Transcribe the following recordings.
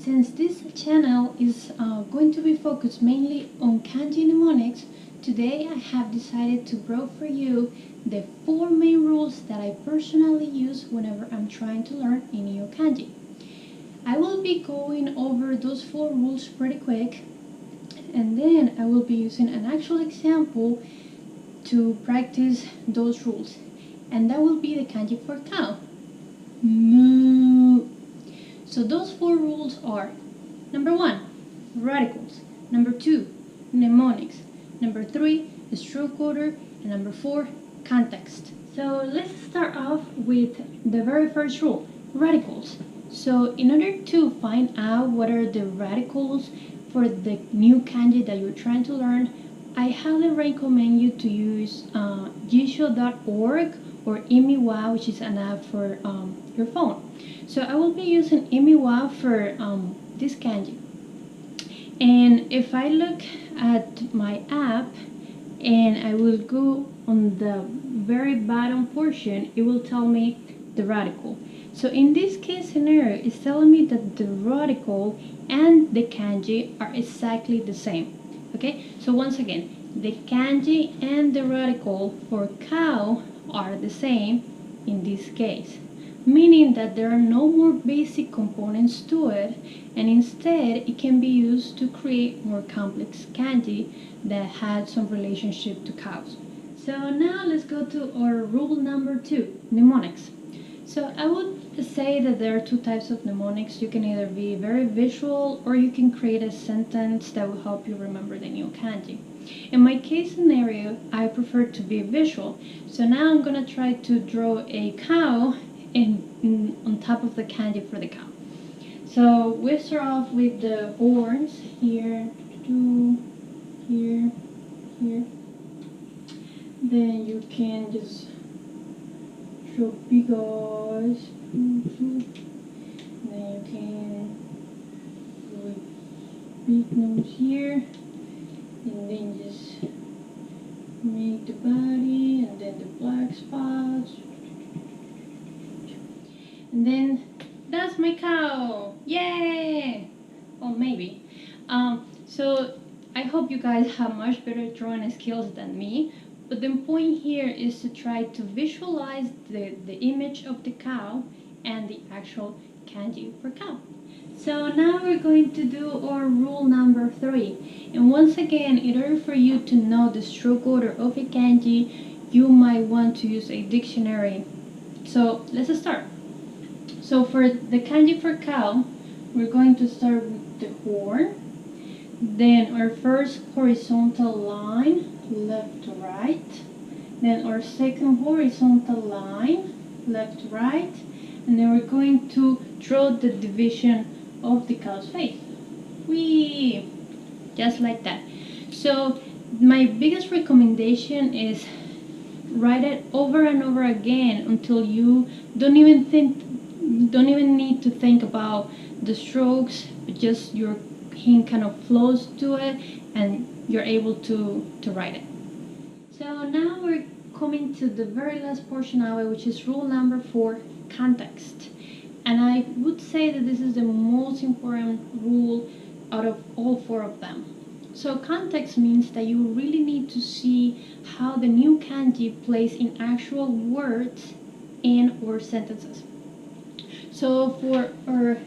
Since this channel is going to be focused mainly on kanji mnemonics, today I have decided to bring for you the 4 main rules that I personally use whenever I'm trying to learn a new kanji. I will be going over those 4 rules pretty quick, and then I will be using an actual example to practice those rules, and that will be the kanji for cow. Moo. So those 4 rules are: number 1, radicals; number 2, mnemonics; number 3, stroke order; and number 4, context. So let's start off with the very first rule, radicals. So in order to find out what are the radicals for the new kanji that you're trying to learn, I highly recommend you to use jisho.org or Imiwa, which is an app for your phone. So I will be using Imiwa for this kanji. And if I look at my app and I will go on the very bottom portion, it will tell me the radical. So in this case scenario, it's telling me that the radical and the kanji are exactly the same. Okay, so once again, the kanji and the radical for cow are the same in this case, meaning that there are no more basic components to it, and instead it can be used to create more complex kanji that had some relationship to cows. So now let's go to our rule number 2, mnemonics. So I would say that there are 2 types of mnemonics. You can either be very visual, or you can create a sentence that will help you remember the new kanji. In my case scenario, I prefer to be visual. So now I'm gonna try to draw a cow on top of the kanji for the cow. So we start off with the horns here, here, here. Then you can just draw big eyes. Then you can do a big nose here, and then just make the body and then the black spots. And then that's my cow! Yay! Well, maybe. So I hope you guys have much better drawing skills than me. But the point here is to try to visualize the image of the cow and the actual kanji for cow. So now we're going to do our rule number 3. And once again, in order for you to know the stroke order of a kanji, you might want to use a dictionary. So let's start. So for the kanji for cow, we're going to start with the horn. Then our first horizontal line, left to right. Then our second horizontal line, left to right. And then we're going to draw the division of the cow's face. Whee! Just like that. So my biggest recommendation is write it over and over again until you don't even need to think about the strokes, but just your hand kind of flows to it and you're able to write it. So now we're coming to the very last portion of it, which is rule number 4, context. And I would say that this is the most important rule out of all 4 of them. So context means that you really need to see how the new kanji plays in actual words and or sentences. So for our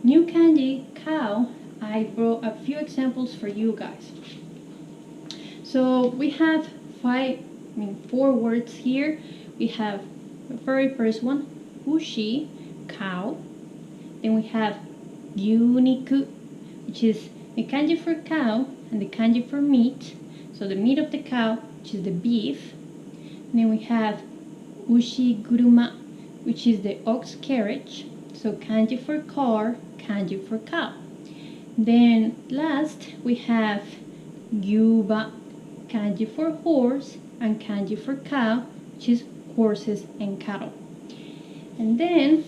new kanji, cow, I brought a few examples for you guys. So we have 4 words here. We have the very first one, ushi, cow. Then we have yuniku, which is the kanji for cow and the kanji for meat. So the meat of the cow, which is the beef. And then we have ushi guruma, which is the ox carriage. So kanji for car, kanji for cow. Then last we have gyuba, kanji for horse and kanji for cow, which is horses and cattle. And then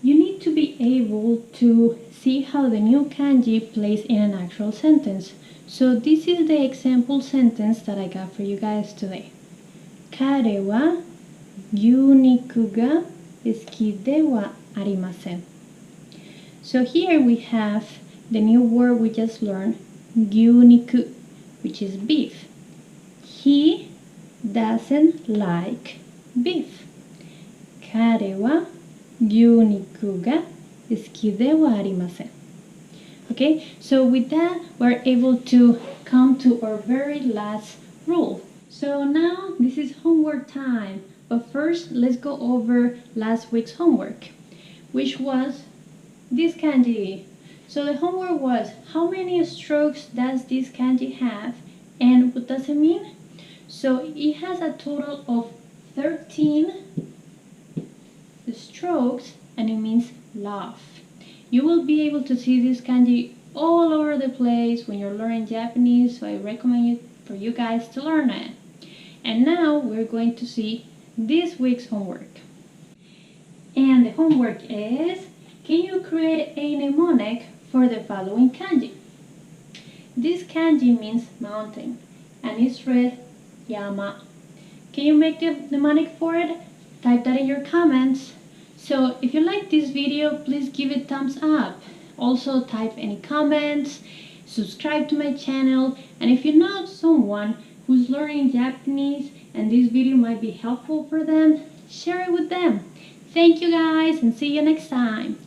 you need to be able to see how the new kanji plays in an actual sentence. So this is the example sentence that I got for you guys today. Kare wa gyuniku ga suki de wa arimasen. So here we have the new word we just learned, gyuniku, which is beef. He doesn't like beef. 彼は牛肉が好きではありません. Okay, so with that, we're able to come to our very last rule. So now this is homework time. But first, let's go over last week's homework, which was this kanji. So the homework was, how many strokes does this kanji have and what does it mean? So it has a total of 13 strokes and it means love. You will be able to see this kanji all over the place when you're learning Japanese, so I recommend for you guys to learn it. And now we're going to see this week's homework. And the homework is, can you create a mnemonic for the following kanji? This kanji means mountain and it's read Yama. Can you make the mnemonic for it? Type that in your comments. So if you like this video, please give it thumbs up. Also type any comments, subscribe to my channel, and if you know someone who's learning Japanese and this video might be helpful for them, share it with them. Thank you guys and see you next time.